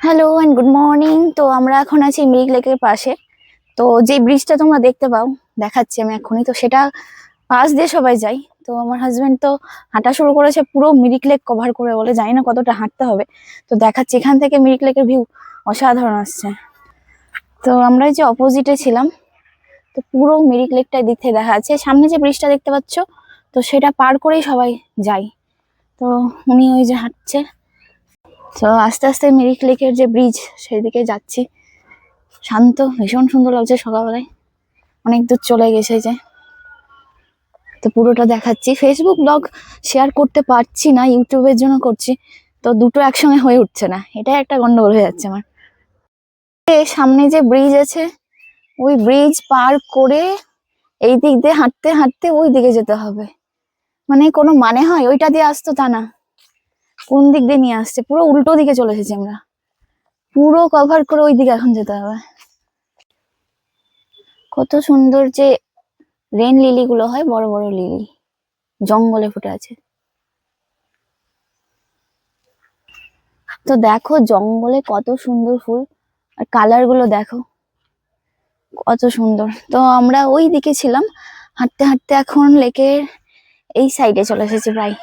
Hello and good morning. তো আমরা এখন আছি মিরিক লেকের পাশে। তো যে ব্রিজটা তোমরা দেখতে পাও, দেখাচ্ছি আমি এখনই। তো সেটা পাশ দিয়ে সবাই যাই। তো আমার হাজবেন্ড তো হাঁটা শুরু করেছে পুরো মিরিক লেক কভার করে, বলে জানি না কতটা হাঁটতে হবে। তো দেখাচ্ছি, এখান থেকে মিরিক লেকের ভিউ অসাধারণ আসছে। তো আমরা এই যে অপোজিটে ছিলাম, তো পুরো মিরিক লেকটা দিক থেকে দেখা যাচ্ছে। সামনে যে ব্রিজটা দেখতে পাচ্ছ, তো সেটা পার করেই সবাই যায়। তো উনি ওই যে হাঁটছে। তো আস্তে আস্তে মিরিক লেকের যে ব্রিজ সেদিকে যাচ্ছি। শান্ত, ভীষণ সুন্দর লাগছে সকালবেলায়। অনেক দূর চলে গেছে যে। তো পুরোটা দেখাচ্ছি। ফেসবুক ব্লগ শেয়ার করতে পারছি না, ইউটিউবের জন্য করছি। তো দুটো একসঙ্গে হয়ে উঠছে না, এটাই একটা গন্ডগোল হয়ে যাচ্ছে আমার। সামনে যে ব্রিজ আছে, ওই ব্রিজ পার করে এই দিক দিয়ে হাঁটতে হাঁটতে ওই দিকে যেতে হবে। মানে কোনো মানে হয়? ওইটা দিয়ে আসতো তা না, কোন দিক দিয়ে নিয়ে আসছে, পুরো উল্টো দিকে চলে এসেছি আমরা। পুরো কভার করে ওই দিকে এখন যেতে হবে। কত সুন্দর যে রেন লিলি গুলো হয়, বড় বড় লিলি জঙ্গলে ফুটে আছে। তো দেখো জঙ্গলে কত সুন্দর ফুল, আর কালার গুলো দেখো কত সুন্দর। তো আমরা ওই দিকে ছিলাম, হাঁটতে হাঁটতে এখন লেকের এই সাইডে চলে এসেছি প্রায়।